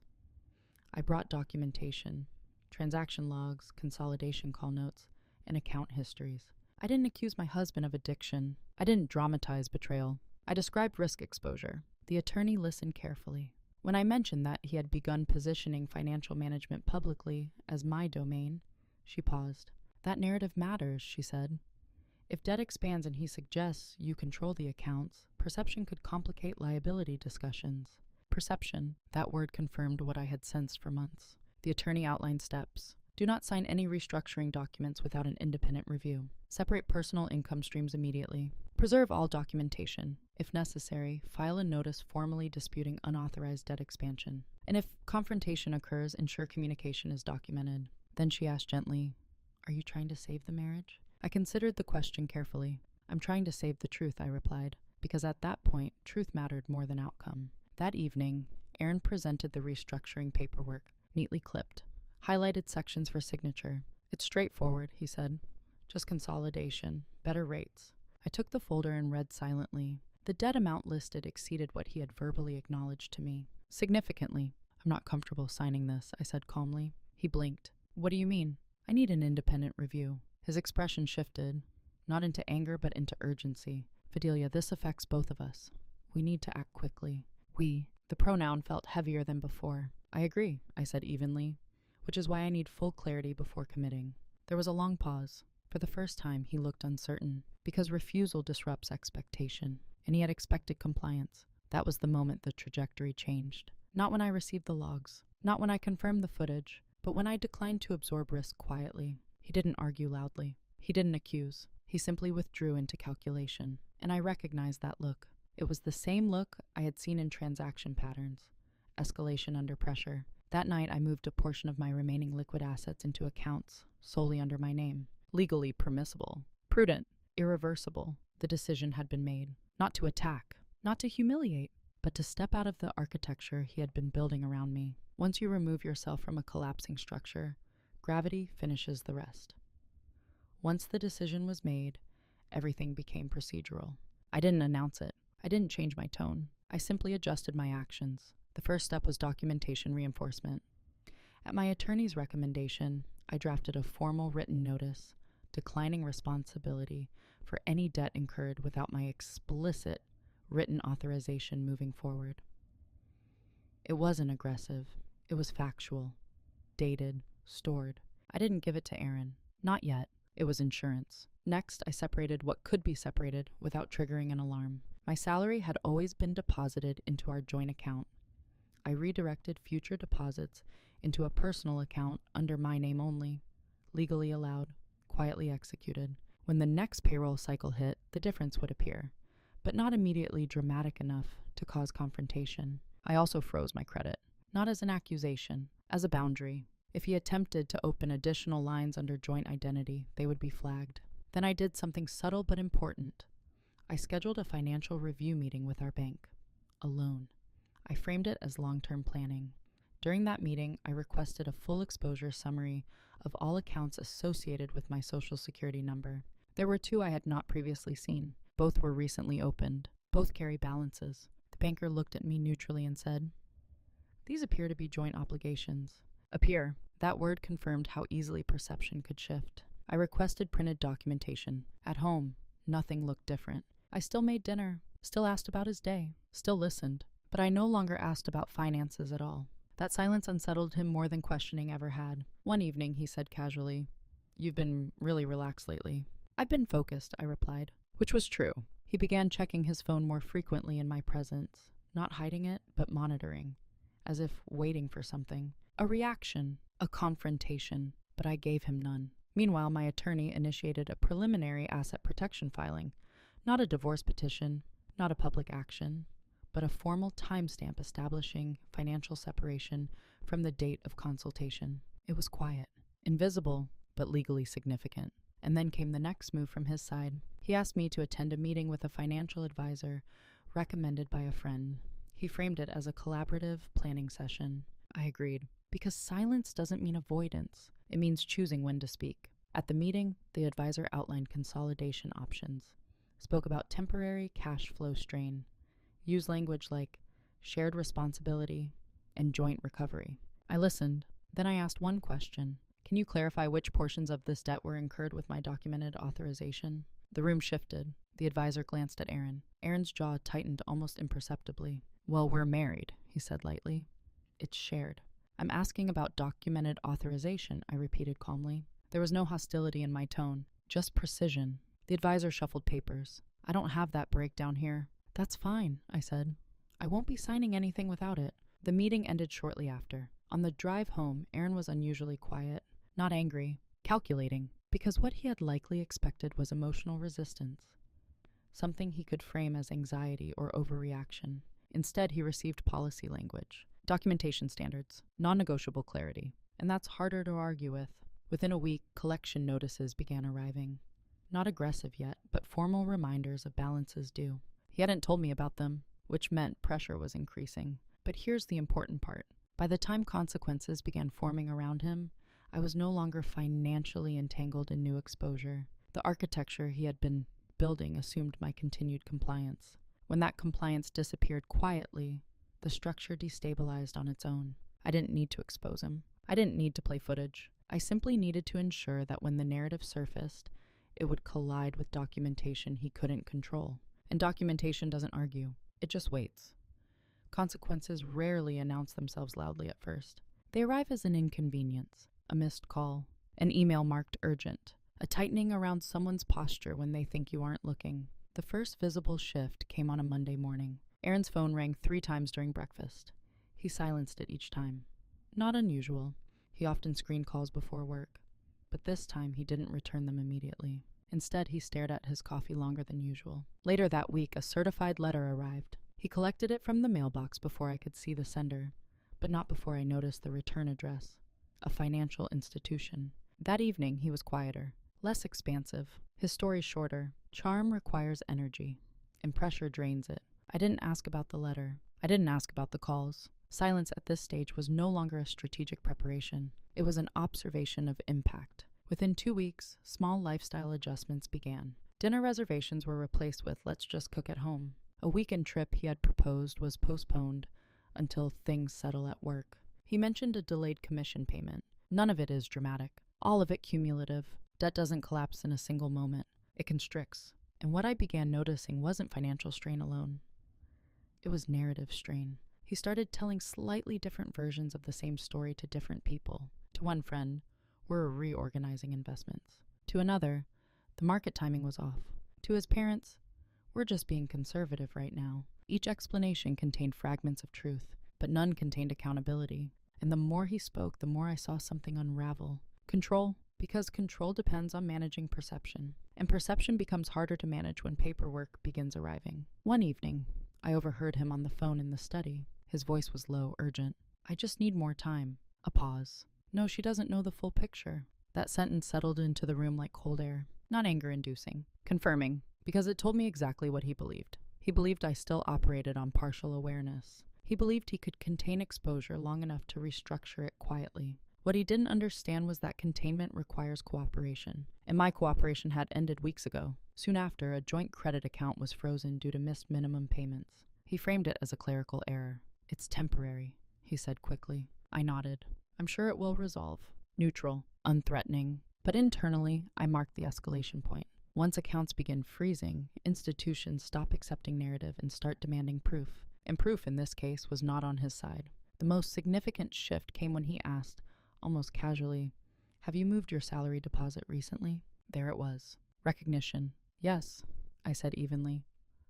I brought documentation, transaction logs, consolidation call notes, and account histories. I didn't accuse my husband of addiction. I didn't dramatize betrayal. I described risk exposure. The attorney listened carefully. When I mentioned that he had begun positioning financial management publicly as my domain, she paused. That narrative matters, she said. If debt expands and he suggests you control the accounts, perception could complicate liability discussions. Perception, that word confirmed what I had sensed for months. The attorney outlined steps. Do not sign any restructuring documents without an independent review. Separate personal income streams immediately. Preserve all documentation. If necessary, file a notice formally disputing unauthorized debt expansion. And if confrontation occurs, ensure communication is documented. Then she asked gently, "Are you trying to save the marriage?" I considered the question carefully. "I'm trying to save the truth," I replied, because at that point, truth mattered more than outcome. That evening, Aaron presented the restructuring paperwork, neatly clipped, highlighted sections for signature. "It's straightforward," he said. "Just consolidation, better rates." I took the folder and read silently. The debt amount listed exceeded what he had verbally acknowledged to me. Significantly. "I'm not comfortable signing this," I said calmly. He blinked. "What do you mean?" "I need an independent review." His expression shifted, not into anger but into urgency. "Fidelia, this affects both of us. We need to act quickly." "We." The pronoun felt heavier than before. "I agree," I said evenly, "which is why I need full clarity before committing." There was a long pause. For the first time, he looked uncertain, because refusal disrupts expectation, and he had expected compliance. That was the moment the trajectory changed. Not when I received the logs, not when I confirmed the footage, but when I declined to absorb risk quietly. He didn't argue loudly. He didn't accuse. He simply withdrew into calculation, and I recognized that look. It was the same look I had seen in transaction patterns. Escalation under pressure. That night, I moved a portion of my remaining liquid assets into accounts solely under my name. Legally permissible, prudent, irreversible. The decision had been made. Not to attack, not to humiliate, but to step out of the architecture he had been building around me. Once you remove yourself from a collapsing structure, gravity finishes the rest. Once the decision was made, everything became procedural. I didn't announce it. I didn't change my tone. I simply adjusted my actions. The first step was documentation reinforcement. At my attorney's recommendation, I drafted a formal written notice declining responsibility for any debt incurred without my explicit written authorization moving forward. It wasn't aggressive. It was factual, dated, stored. I didn't give it to Aaron. Not yet. It was insurance. Next, I separated what could be separated without triggering an alarm. My salary had always been deposited into our joint account. I redirected future deposits into a personal account under my name only, legally allowed, quietly executed. When the next payroll cycle hit, the difference would appear, but not immediately dramatic enough to cause confrontation. I also froze my credit, not as an accusation, as a boundary. If he attempted to open additional lines under joint identity, they would be flagged. Then I did something subtle but important. I scheduled a financial review meeting with our bank, alone. I framed it as long-term planning. During that meeting, I requested a full exposure summary of all accounts associated with my Social Security number. There were 2 I had not previously seen. Both were recently opened. Both carry balances. The banker looked at me neutrally and said, "These appear to be joint obligations." Appear. That word confirmed how easily perception could shift. I requested printed documentation. At home, nothing looked different. I still made dinner, still asked about his day, still listened, but I no longer asked about finances at all. That silence unsettled him more than questioning ever had. One evening, he said casually, "You've been really relaxed lately." "I've been focused," I replied, which was true. He began checking his phone more frequently in my presence, not hiding it, but monitoring, as if waiting for something. A reaction, a confrontation, but I gave him none. Meanwhile, my attorney initiated a preliminary asset protection filing, not a divorce petition, not a public action, but a formal timestamp establishing financial separation from the date of consultation. It was quiet, invisible, but legally significant. And then came the next move from his side. He asked me to attend a meeting with a financial advisor recommended by a friend. He framed it as a collaborative planning session. I agreed, because silence doesn't mean avoidance. It means choosing when to speak. At the meeting, the advisor outlined consolidation options, spoke about temporary cash flow strain, used language like shared responsibility and joint recovery. I listened. Then I asked one question. "Can you clarify which portions of this debt were incurred with my documented authorization?" The room shifted. The advisor glanced at Aaron. Aaron's jaw tightened almost imperceptibly. "Well, we're married," he said lightly. "It's shared." "I'm asking about documented authorization," I repeated calmly. There was no hostility in my tone, just precision. The advisor shuffled papers. "I don't have that breakdown here." "That's fine," I said. "I won't be signing anything without it." The meeting ended shortly after. On the drive home, Aaron was unusually quiet, not angry, calculating, because what he had likely expected was emotional resistance, something he could frame as anxiety or overreaction. Instead, he received policy language, documentation standards, non-negotiable clarity, and that's harder to argue with. Within a week, collection notices began arriving. Not aggressive yet, but formal reminders of balances due. He hadn't told me about them, which meant pressure was increasing. But here's the important part. By the time consequences began forming around him, I was no longer financially entangled in new exposure. The architecture he had been building assumed my continued compliance. When that compliance disappeared quietly, the structure destabilized on its own. I didn't need to expose him. I didn't need to play footage. I simply needed to ensure that when the narrative surfaced, it would collide with documentation he couldn't control. And documentation doesn't argue. It just waits. Consequences rarely announce themselves loudly at first. They arrive as an inconvenience, a missed call, an email marked urgent, a tightening around someone's posture when they think you aren't looking. The first visible shift came on a Monday morning. Aaron's phone rang 3 times during breakfast. He silenced it each time. Not unusual. He often screened calls before work. But this time he didn't return them immediately. Instead, he stared at his coffee longer than usual. Later that week, a certified letter arrived. He collected it from the mailbox before I could see the sender, but not before I noticed the return address, a financial institution. That evening, he was quieter, less expansive, his story shorter. Charm requires energy, and pressure drains it. I didn't ask about the letter. I didn't ask about the calls. Silence at this stage was no longer a strategic preparation. It was an observation of impact. Within 2 weeks, small lifestyle adjustments began. Dinner reservations were replaced with "let's just cook at home." A weekend trip he had proposed was postponed until things settle at work. He mentioned a delayed commission payment. None of it is dramatic. All of it cumulative. Debt doesn't collapse in a single moment. It constricts. And what I began noticing wasn't financial strain alone. It was narrative strain. He started telling slightly different versions of the same story to different people. To one friend, "we're reorganizing investments." To another, "the market timing was off." To his parents, "we're just being conservative right now." Each explanation contained fragments of truth, but none contained accountability. And the more he spoke, the more I saw something unravel. Control, because control depends on managing perception, and perception becomes harder to manage when paperwork begins arriving. One evening, I overheard him on the phone in the study. His voice was low, urgent. "I just need more time." A pause. "No, she doesn't know the full picture." That sentence settled into the room like cold air. Not anger-inducing. Confirming, because it told me exactly what he believed. He believed I still operated on partial awareness. He believed he could contain exposure long enough to restructure it quietly. What he didn't understand was that containment requires cooperation, and my cooperation had ended weeks ago. Soon after, a joint credit account was frozen due to missed minimum payments. He framed it as a clerical error. "It's temporary," he said quickly. I nodded. "I'm sure it will resolve." Neutral, unthreatening. But internally, I marked the escalation point. Once accounts begin freezing, institutions stop accepting narrative and start demanding proof. And proof, in this case, was not on his side. The most significant shift came when he asked, almost casually, "Have you moved your salary deposit recently?" There it was. Recognition. "Yes," I said evenly.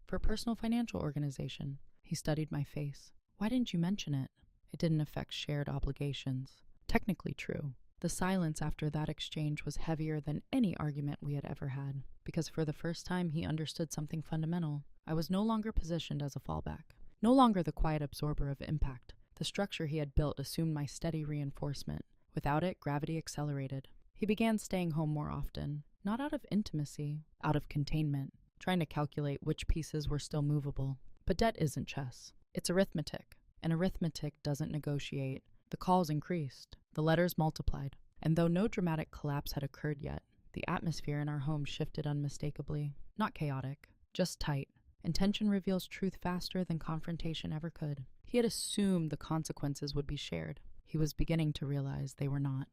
"For personal financial organization." He studied my face. "Why didn't you mention it?" "It didn't affect shared obligations." Technically true. The silence after that exchange was heavier than any argument we had ever had, because for the first time he understood something fundamental. I was no longer positioned as a fallback, no longer the quiet absorber of impact. The structure he had built assumed my steady reinforcement. Without it, gravity accelerated. He began staying home more often, not out of intimacy, out of containment, trying to calculate which pieces were still movable. But debt isn't chess. It's arithmetic, and arithmetic doesn't negotiate. The calls increased. The letters multiplied. And though no dramatic collapse had occurred yet, the atmosphere in our home shifted unmistakably. Not chaotic, just tight. And tension reveals truth faster than confrontation ever could. He had assumed the consequences would be shared. He was beginning to realize they were not.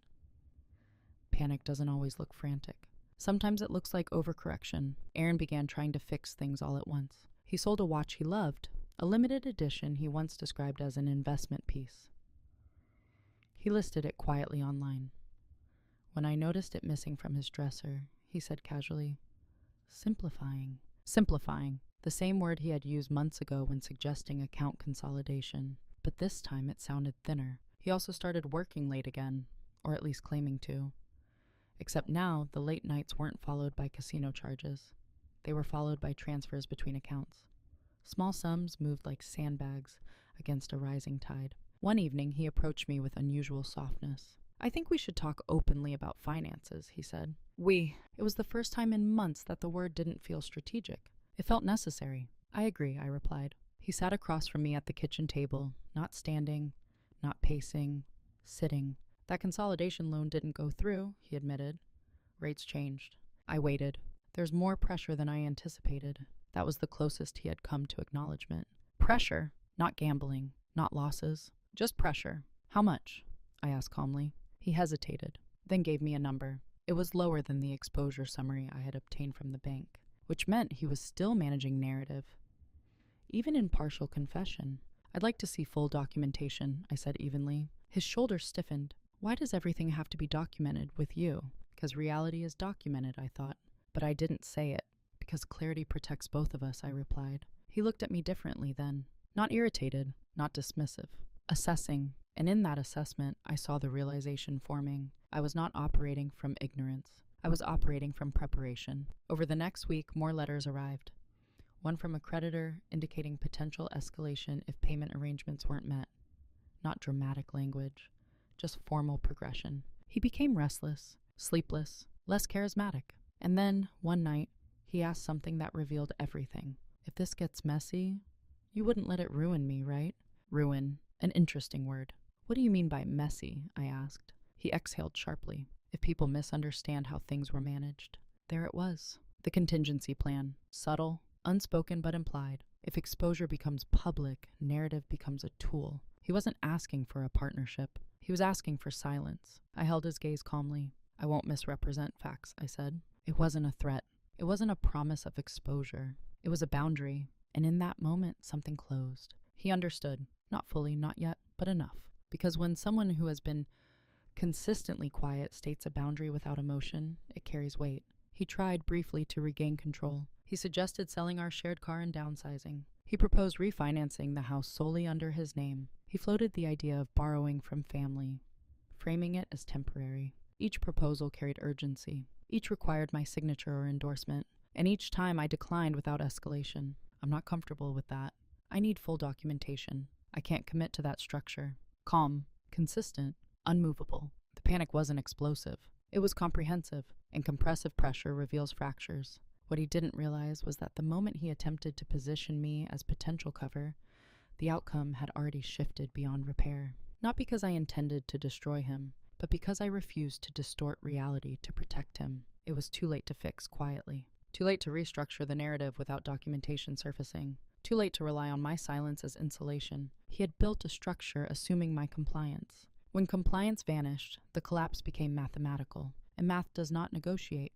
Panic doesn't always look frantic. Sometimes it looks like overcorrection. Aaron began trying to fix things all at once. He sold a watch he loved, a limited edition he once described as an investment piece. He listed it quietly online. When I noticed it missing from his dresser, he said casually, "Simplifying." Simplifying, the same word he had used months ago when suggesting account consolidation. But this time it sounded thinner. He also started working late again, or at least claiming to. Except now, the late nights weren't followed by casino charges. They were followed by transfers between accounts. Small sums moved like sandbags against a rising tide. One evening, he approached me with unusual softness. "I think we should talk openly about finances," he said. It was the first time in months that the word didn't feel strategic. It felt necessary. "I agree," I replied. He sat across from me at the kitchen table, not standing, not pacing, sitting. "That consolidation loan didn't go through," he admitted. "Rates changed." I waited. "There's more pressure than I anticipated." That was the closest he had come to acknowledgement. Pressure, not gambling, not losses, just pressure. "How much?" I asked calmly. He hesitated, then gave me a number. It was lower than the exposure summary I had obtained from the bank, which meant he was still managing narrative, even in partial confession. "I'd like to see full documentation," I said evenly. His shoulders stiffened. "Why does everything have to be documented with you?" "Because reality is documented," I thought. But I didn't say it. "Because clarity protects both of us," I replied. He looked at me differently then. Not irritated, not dismissive. Assessing. And in that assessment, I saw the realization forming. I was not operating from ignorance. I was operating from preparation. Over the next week, more letters arrived. One from a creditor indicating potential escalation if payment arrangements weren't met. not dramatic language, just formal progression. He became restless, sleepless, less charismatic. And then, one night, he asked something that revealed everything. If this gets messy, you wouldn't let it ruin me, right? Ruin, an interesting word. What do you mean by messy? I asked. He exhaled sharply. If people misunderstand how things were managed. There it was. The contingency plan. Subtle, unspoken but implied. If exposure becomes public, narrative becomes a tool. He wasn't asking for a partnership. He was asking for silence. I held his gaze calmly. I won't misrepresent facts, I said. It wasn't a threat. It wasn't a promise of exposure. It was a boundary. And in that moment, something closed. He understood. Not fully, not yet, but enough. Because when someone who has been consistently quiet states a boundary without emotion, it carries weight. He tried briefly to regain control. He suggested selling our shared car and downsizing. He proposed refinancing the house solely under his name. He floated the idea of borrowing from family, framing it as temporary. Each proposal carried urgency. Each required my signature or endorsement. And each time I declined without escalation. I'm not comfortable with that. I need full documentation. I can't commit to that structure. Calm, consistent, unmovable. The panic wasn't explosive. It was comprehensive, and compressive pressure reveals fractures. What he didn't realize was that the moment he attempted to position me as potential cover, the outcome had already shifted beyond repair. Not because I intended to destroy him, but because I refused to distort reality to protect him. It was too late to fix quietly. Too late to restructure the narrative without documentation surfacing. Too late to rely on my silence as insulation. He had built a structure assuming my compliance. When compliance vanished, the collapse became mathematical, and math does not negotiate.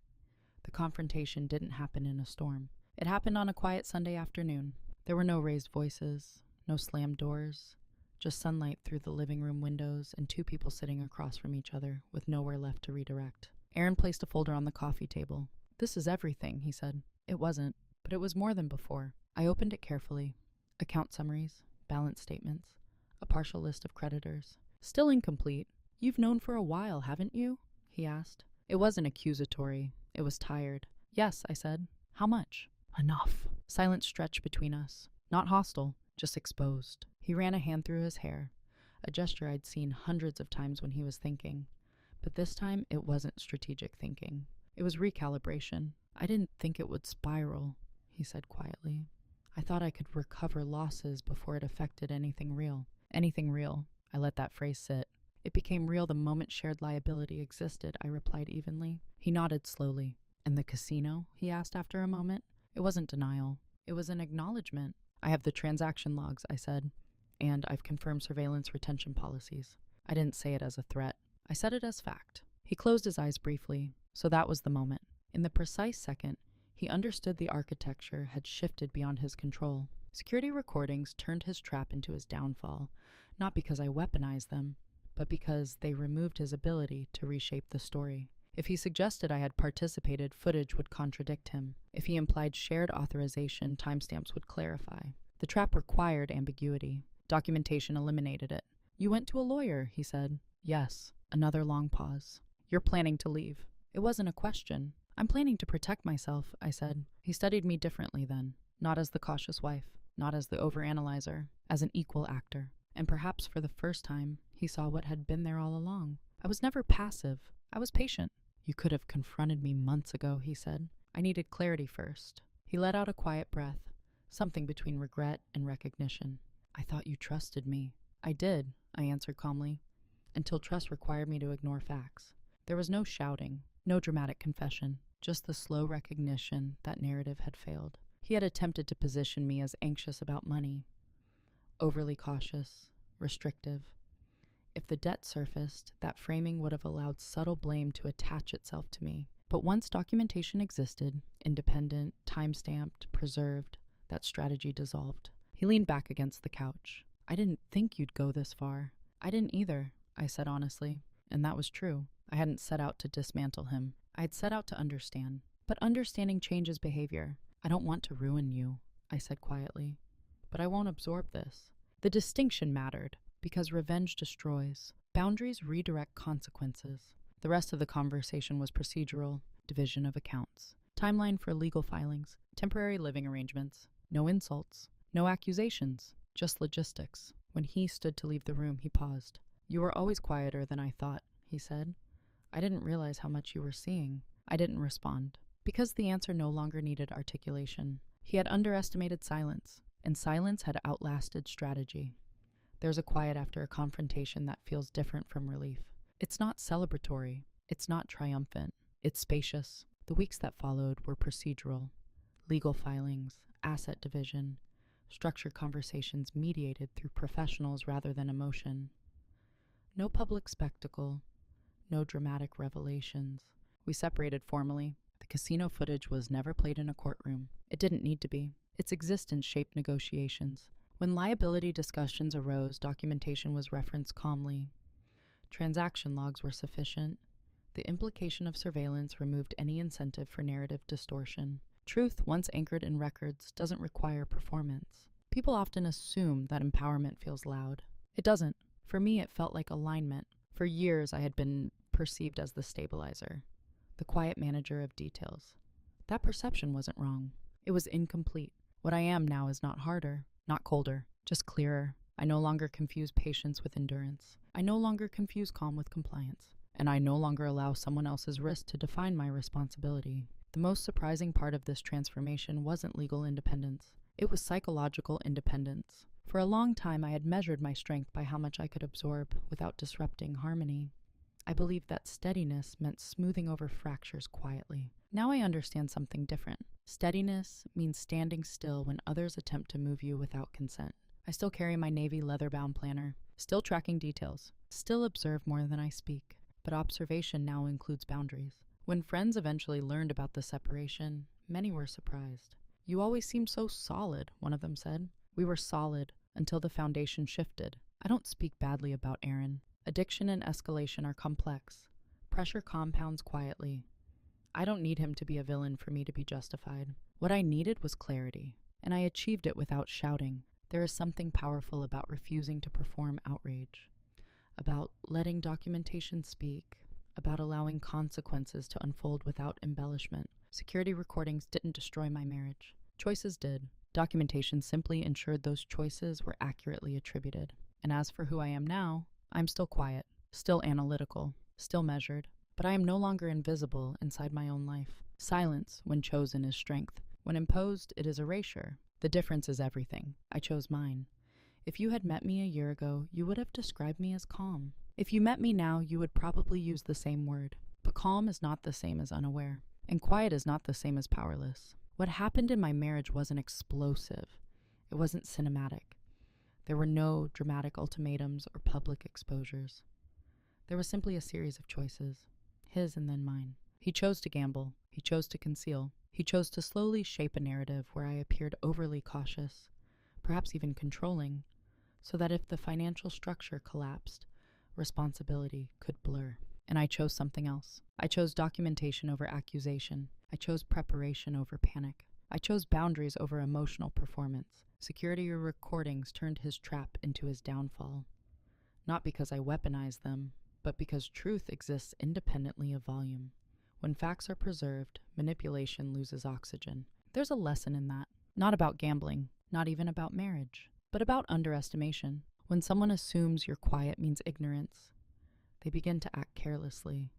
The confrontation didn't happen in a storm. It happened on a quiet Sunday afternoon. There were no raised voices, no slammed doors, just sunlight through the living room windows and two people sitting across from each other with nowhere left to redirect. Aaron placed a folder on the coffee table. "This is everything," he said. It wasn't, but it was more than before. I opened it carefully. Account summaries, balance statements, a partial list of creditors. "Still incomplete. You've known for a while, haven't you?" he asked. It wasn't accusatory. It was tired. "Yes," I said. "How much?" "Enough." Silence stretched between us. Not hostile, just exposed. He ran a hand through his hair, a gesture I'd seen hundreds of times when he was thinking. But this time, it wasn't strategic thinking. It was recalibration. "I didn't think it would spiral," he said quietly. "I thought I could recover losses before it affected anything real." Anything real. I let that phrase sit. "It became real the moment shared liability existed," I replied evenly. He nodded slowly. "And the casino?" he asked after a moment. It wasn't denial. It was an acknowledgement. "I have the transaction logs," I said, "and I've confirmed surveillance retention policies." I didn't say it as a threat. I said it as fact. He closed his eyes briefly, so that was the moment. In the precise second, he understood the architecture had shifted beyond his control. Security recordings turned his trap into his downfall, not because I weaponized them, but because they removed his ability to reshape the story. If he suggested I had participated, footage would contradict him. If he implied shared authorization, timestamps would clarify. The trap required ambiguity. Documentation eliminated it. "You went to a lawyer," he said. "Yes." Another long pause. "You're planning to leave." It wasn't a question. "I'm planning to protect myself," I said. He studied me differently then. Not as the cautious wife, not as the overanalyzer, as an equal actor. And perhaps for the first time, he saw what had been there all along. I was never passive. I was patient. "You could have confronted me months ago," he said. "I needed clarity first." He let out a quiet breath, something between regret and recognition. "I thought you trusted me." "I did," I answered calmly, "until trust required me to ignore facts." There was no shouting, no dramatic confession, just the slow recognition that narrative had failed. He had attempted to position me as anxious about money, overly cautious, restrictive. If the debt surfaced, that framing would have allowed subtle blame to attach itself to me. But once documentation existed, independent, time-stamped, preserved, that strategy dissolved. He leaned back against the couch. "I didn't think you'd go this far." "I didn't either," I said honestly. And that was true. I hadn't set out to dismantle him. I had set out to understand. But understanding changes behavior. "I don't want to ruin you," I said quietly. "But I won't absorb this." The distinction mattered, because revenge destroys. Boundaries redirect consequences. The rest of the conversation was procedural, division of accounts, timeline for legal filings, temporary living arrangements, no insults, no accusations, just logistics. When he stood to leave the room, he paused. "You were always quieter than I thought," he said. "I didn't realize how much you were seeing." I didn't respond, because the answer no longer needed articulation. He had underestimated silence, and silence had outlasted strategy. There's a quiet after a confrontation that feels different from relief. It's not celebratory. It's not triumphant. It's spacious. The weeks that followed were procedural. Legal filings, asset division, structured conversations mediated through professionals rather than emotion. No public spectacle, no dramatic revelations. We separated formally. The casino footage was never played in a courtroom. It didn't need to be. Its existence shaped negotiations. When liability discussions arose, documentation was referenced calmly. Transaction logs were sufficient. The implication of surveillance removed any incentive for narrative distortion. Truth, once anchored in records, doesn't require performance. People often assume that empowerment feels loud. It doesn't. For me, it felt like alignment. For years, I had been perceived as the stabilizer, the quiet manager of details. That perception wasn't wrong. It was incomplete. What I am now is not harder, not colder, just clearer. I no longer confuse patience with endurance. I no longer confuse calm with compliance. And I no longer allow someone else's risk to define my responsibility. The most surprising part of this transformation wasn't legal independence. It was psychological independence. For a long time, I had measured my strength by how much I could absorb without disrupting harmony. I believed that steadiness meant smoothing over fractures quietly. Now I understand something different. Steadiness means standing still when others attempt to move you without consent. I still carry my navy leather-bound planner, still tracking details, still observe more than I speak. But observation now includes boundaries. When friends eventually learned about the separation, many were surprised. "You always seemed so solid," one of them said. "We were solid until the foundation shifted." I don't speak badly about Aaron. Addiction and escalation are complex. Pressure compounds quietly. I don't need him to be a villain for me to be justified. What I needed was clarity, and I achieved it without shouting. There is something powerful about refusing to perform outrage, about letting documentation speak, about allowing consequences to unfold without embellishment. Security recordings didn't destroy my marriage. Choices did. Documentation simply ensured those choices were accurately attributed. And as for who I am now, I'm still quiet, still analytical, still measured, but I am no longer invisible inside my own life. Silence, when chosen, is strength. When imposed, it is erasure. The difference is everything. I chose mine. If you had met me a year ago, you would have described me as calm. If you met me now, you would probably use the same word. But calm is not the same as unaware, and quiet is not the same as powerless. What happened in my marriage wasn't explosive. It wasn't cinematic. There were no dramatic ultimatums or public exposures. There was simply a series of choices, his and then mine. He chose to gamble. He chose to conceal. He chose to slowly shape a narrative where I appeared overly cautious, perhaps even controlling, so that if the financial structure collapsed, responsibility could blur. And I chose something else. I chose documentation over accusation. I chose preparation over panic. I chose boundaries over emotional performance. Security recordings turned his trap into his downfall. Not because I weaponized them, but because truth exists independently of volume. When facts are preserved, manipulation loses oxygen. There's a lesson in that. Not about gambling, not even about marriage, but about underestimation. When someone assumes your quiet means ignorance, they begin to act carelessly.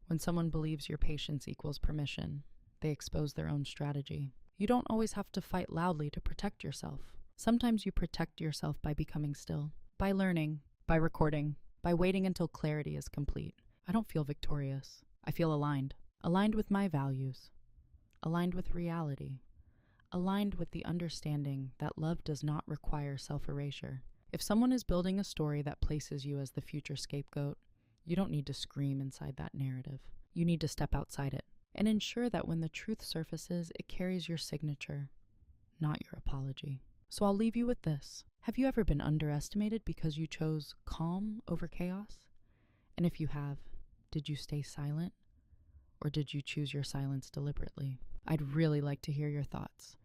When someone believes your patience equals permission, they expose their own strategy. You don't always have to fight loudly to protect yourself. Sometimes you protect yourself by becoming still, by learning, by recording, by waiting until clarity is complete. I don't feel victorious. I feel aligned. Aligned with my values. Aligned with reality. Aligned with the understanding that love does not require self-erasure. If someone is building a story that places you as the future scapegoat, you don't need to scream inside that narrative. You need to step outside it and ensure that when the truth surfaces, it carries your signature, not your apology. So I'll leave you with this. Have you ever been underestimated because you chose calm over chaos? And if you have, did you stay silent? Or did you choose your silence deliberately? I'd really like to hear your thoughts.